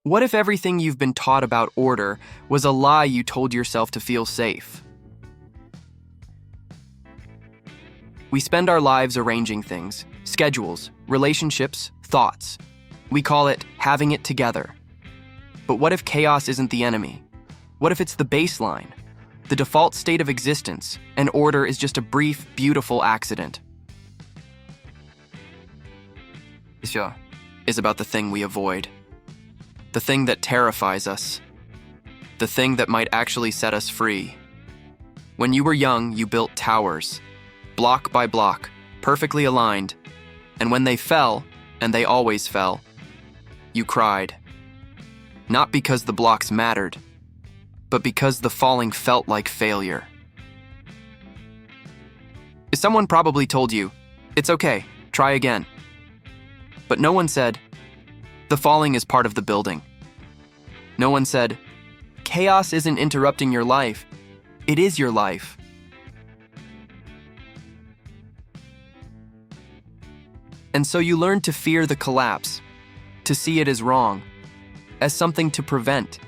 What if everything you've been taught about order was a lie you told yourself to feel safe? We spend our lives arranging things, schedules, relationships, thoughts. We call it having it together. But what if chaos isn't the enemy? What if it's the baseline, the default state of existence, and order is just a brief, beautiful accident? This is about the thing we avoid. The thing that terrifies us. The thing that might actually set us free. When you were young, you built towers, block by block, perfectly aligned. And when they fell, and they always fell, you cried. Not because the blocks mattered, but because the falling felt like failure. Someone probably told you, it's okay, try again. But no one said, the falling is part of the building. No one said, chaos isn't interrupting your life, it is your life. And so you learned to fear the collapse, to see it as wrong, as something to prevent.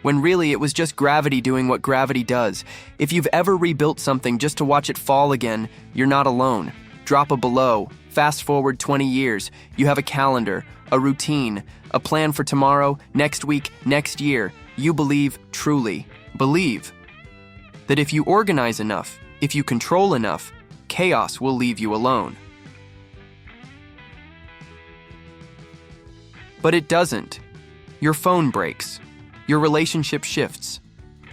When really it was just gravity doing what gravity does. If you've ever rebuilt something just to watch it fall again, you're not alone. Drop a below, fast forward 20 years, you have a calendar, a routine, a plan for tomorrow, next week, next year. You believe, truly believe, that if you organize enough, if you control enough, chaos will leave you alone. But it doesn't. Your phone breaks. Your relationship shifts.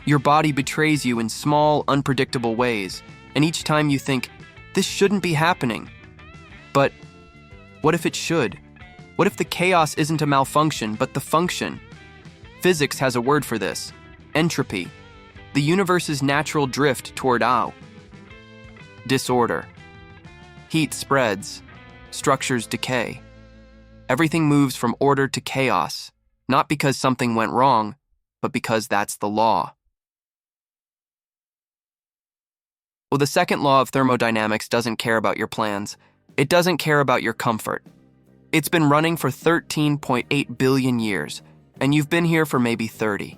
Your body betrays you in small, unpredictable ways. And each time you think, this shouldn't be happening. But what if it should? What if the chaos isn't a malfunction, but the function? Physics has a word for this. Entropy. The universe's natural drift toward disorder. Heat spreads. Structures decay. Everything moves from order to chaos, not because something went wrong, but because that's the law. Well, the second law of thermodynamics doesn't care about your plans. It doesn't care about your comfort. It's been running for 13.8 billion years, and you've been here for maybe 30.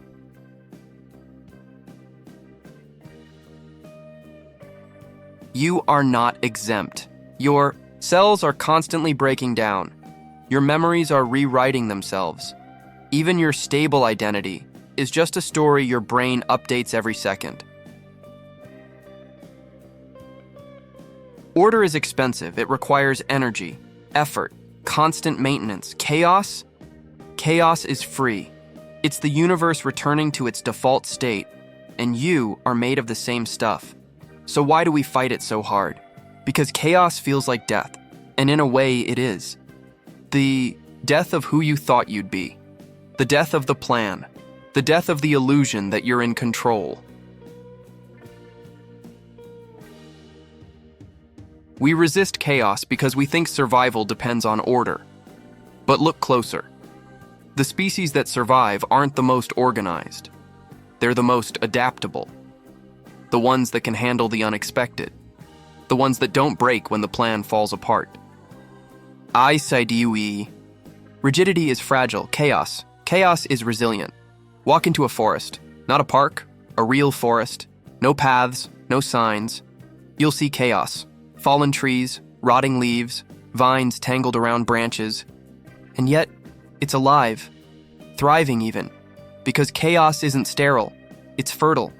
You are not exempt. Your cells are constantly breaking down. Your memories are rewriting themselves. Even your stable identity is just a story your brain updates every second. Order is expensive. It requires energy, effort, constant maintenance. Chaos is free. It's the universe returning to its default state, and you are made of the same stuff. So why do we fight it so hard? Because chaos feels like death, and in a way it is. The death of who you thought you'd be. The death of the plan. The death of the illusion that you're in control. We resist chaos because we think survival depends on order. But look closer. The species that survive aren't the most organized. They're the most adaptable. The ones that can handle the unexpected. The ones that don't break when the plan falls apart. Rigidity is fragile. Chaos is resilient. Walk into a forest, not a park, a real forest. No paths, no signs. You'll see chaos. Fallen trees, rotting leaves, vines tangled around branches. And yet, it's alive, thriving even, because chaos isn't sterile, it's fertile.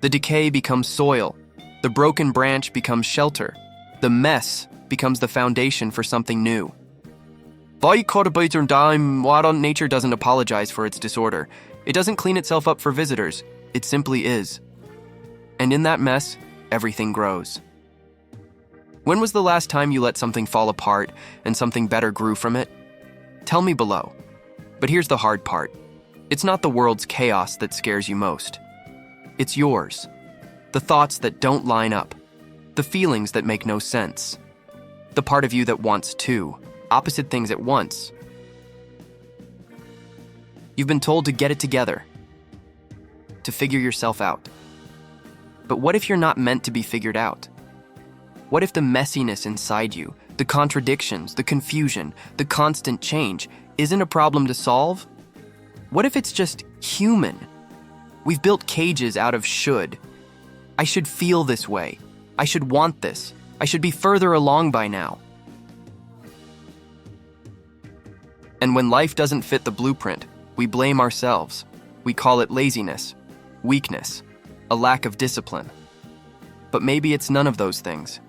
The decay becomes soil. The broken branch becomes shelter. The mess becomes the foundation for something new. Nature doesn't apologize for its disorder. It doesn't clean itself up for visitors. It simply is. And in that mess, everything grows. When was the last time you let something fall apart and something better grew from it? Tell me below. But here's the hard part. It's not the world's chaos that scares you most. It's yours. The thoughts that don't line up. The feelings that make no sense. The part of you that wants two opposite things at once. You've been told to get it together, to figure yourself out. But what if you're not meant to be figured out? What if the messiness inside you, the contradictions, the confusion, the constant change, isn't a problem to solve, What if it's just human? We've built cages out of should. I should feel this way. I should want this. I should be further along by now. And when life doesn't fit the blueprint, we blame ourselves. We call it laziness, weakness, a lack of discipline. But maybe it's none of those things.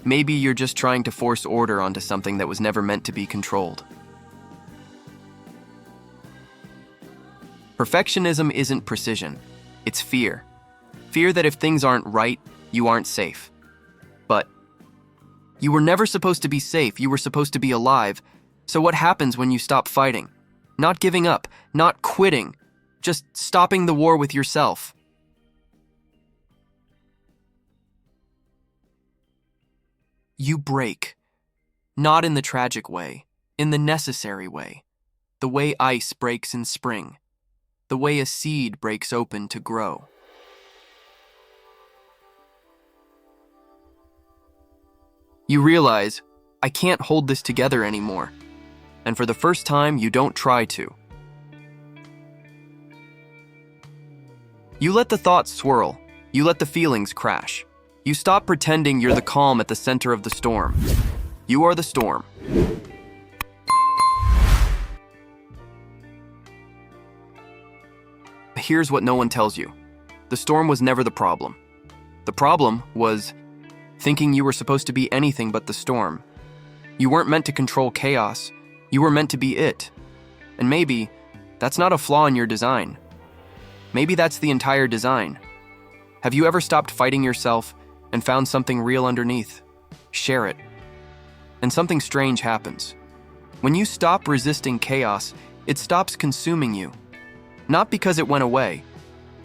Maybe you're just trying to force order onto something that was never meant to be controlled. Perfectionism isn't precision, it's fear. Fear that if things aren't right, you aren't safe. But you were never supposed to be safe, you were supposed to be alive. So what happens when you stop fighting? Not giving up, not quitting, just stopping the war with yourself. You break. Not in the tragic way, in the necessary way. The way ice breaks in spring. The way a seed breaks open to grow. You realize, I can't hold this together anymore. And for the first time, you don't try to. You let the thoughts swirl. You let the feelings crash. You stop pretending you're the calm at the center of the storm. You are the storm. Here's what no one tells you. The storm was never the problem. The problem was thinking you were supposed to be anything but the storm. You weren't meant to control chaos. You were meant to be it. And maybe that's not a flaw in your design. Maybe that's the entire design. Have you ever stopped fighting yourself and found something real underneath? Share it. And something strange happens. When you stop resisting chaos, it stops consuming you. Not because it went away,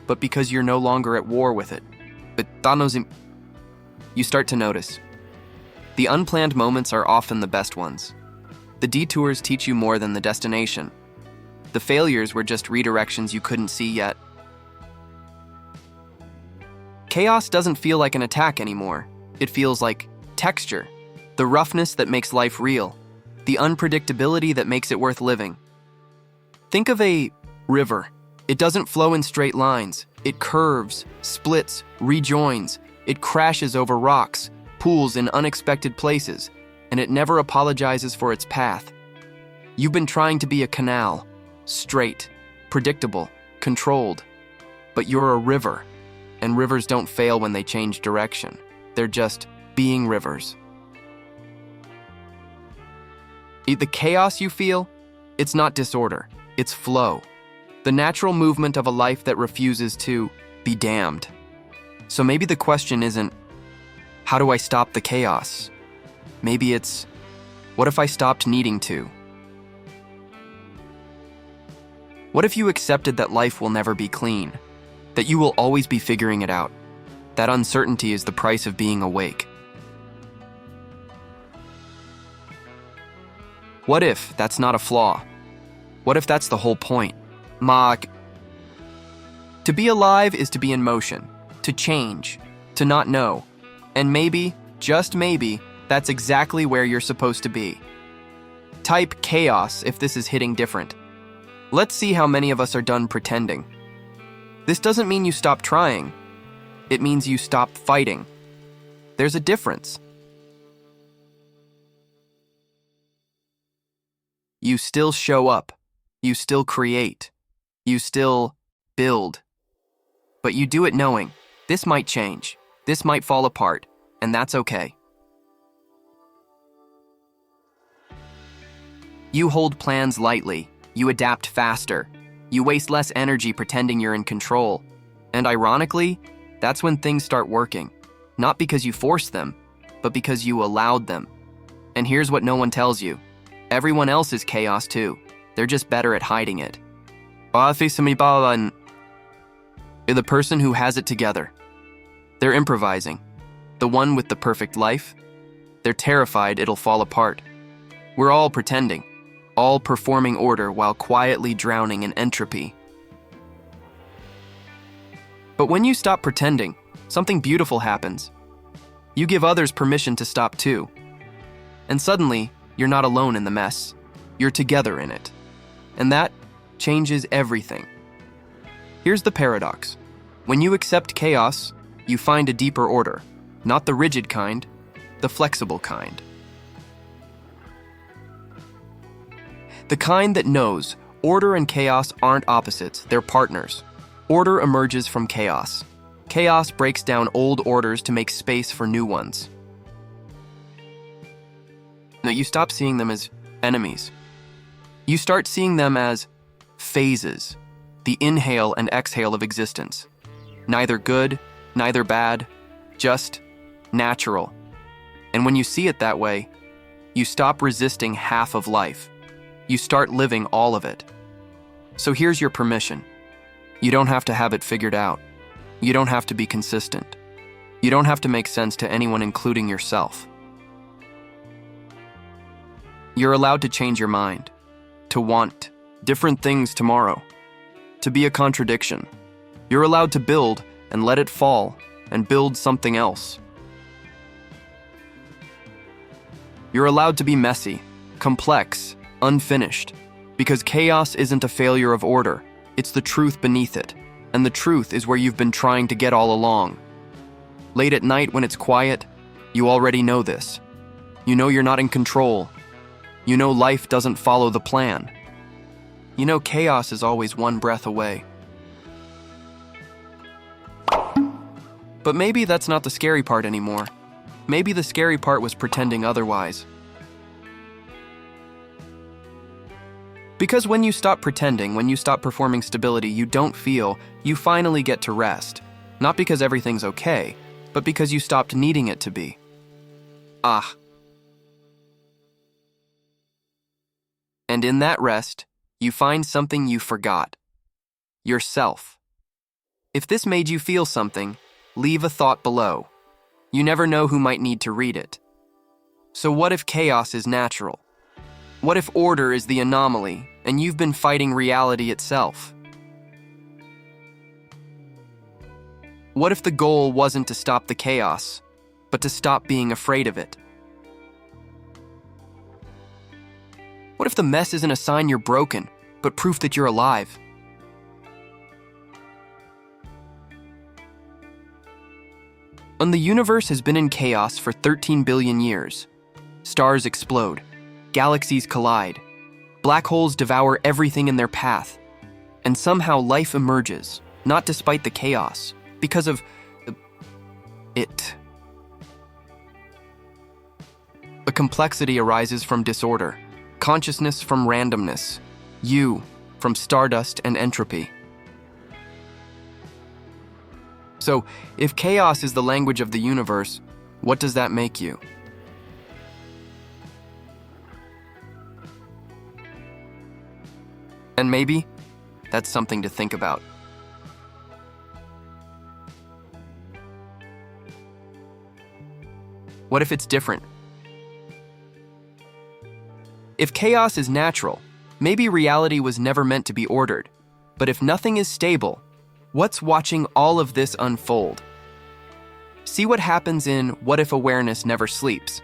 but because you're no longer at war with it. You start to notice. The unplanned moments are often the best ones. The detours teach you more than the destination. The failures were just redirections you couldn't see yet. Chaos doesn't feel like an attack anymore. It feels like texture, the roughness that makes life real, the unpredictability that makes it worth living. Think of a river. It doesn't flow in straight lines. It curves, splits, rejoins. It crashes over rocks, pools in unexpected places, and it never apologizes for its path. You've been trying to be a canal, straight, predictable, controlled. But you're a river, and rivers don't fail when they change direction. They're just being rivers. The chaos you feel, it's not disorder, it's flow. The natural movement of a life that refuses to be damned. So maybe the question isn't, how do I stop the chaos? Maybe it's, what if I stopped needing to? What if you accepted that life will never be clean? That you will always be figuring it out? That uncertainty is the price of being awake? What if that's not a flaw? What if that's the whole point? To be alive is to be in motion, to change, to not know. And maybe, just maybe, that's exactly where you're supposed to be. Type chaos if this is hitting different. Let's see how many of us are done pretending. This doesn't mean you stop trying. It means you stop fighting. There's a difference. You still show up. You still create. You still build. But you do it knowing this might change. This might fall apart. And that's okay. You hold plans lightly. You adapt faster. You waste less energy pretending you're in control. And ironically, that's when things start working. Not because you forced them, but because you allowed them. And here's what no one tells you. Everyone else is chaos too. They're just better at hiding it. The person who has it together. They're improvising. The one with the perfect life. They're terrified it'll fall apart. We're all pretending. All performing order while quietly drowning in entropy. But when you stop pretending, something beautiful happens. You give others permission to stop too. And suddenly, you're not alone in the mess. You're together in it. And changes everything. Here's the paradox. When you accept chaos, you find a deeper order, not the rigid kind, the flexible kind. The kind that knows order and chaos aren't opposites, they're partners. Order emerges from chaos. Chaos breaks down old orders to make space for new ones. Now, you stop seeing them as enemies. You start seeing them as phases, the inhale and exhale of existence. Neither good, neither bad, just natural. And when you see it that way, you stop resisting half of life. You start living all of it. So here's your permission. You don't have to have it figured out. You don't have to be consistent. You don't have to make sense to anyone, including yourself. You're allowed to change your mind, to want different things tomorrow, to be a contradiction. You're allowed to build and let it fall and build something else. You're allowed to be messy, complex, unfinished, because chaos isn't a failure of order, it's the truth beneath it, and the truth is where you've been trying to get all along. Late at night when it's quiet, you already know this. You know you're not in control. You know life doesn't follow the plan. You know chaos is always one breath away. But maybe that's not the scary part anymore. Maybe the scary part was pretending otherwise. Because when you stop pretending, when you stop performing stability you don't feel, you finally get to rest. Not because everything's okay, but because you stopped needing it to be. And in that rest, you find something you forgot. Yourself. If this made you feel something, leave a thought below. You never know who might need to read it. So what if chaos is natural? What if order is the anomaly, and you've been fighting reality itself? What if the goal wasn't to stop the chaos, but to stop being afraid of it? What if the mess isn't a sign you're broken, but proof that you're alive? When the universe has been in chaos for 13 billion years, stars explode, galaxies collide, black holes devour everything in their path, and somehow life emerges, not despite the chaos, because of it. The complexity arises from disorder, consciousness from randomness, you from stardust and entropy. So, if chaos is the language of the universe, what does that make you? And maybe that's something to think about. What if it's different? If chaos is natural, maybe reality was never meant to be ordered. But if nothing is stable, what's watching all of this unfold? See what happens in What If Awareness Never Sleeps.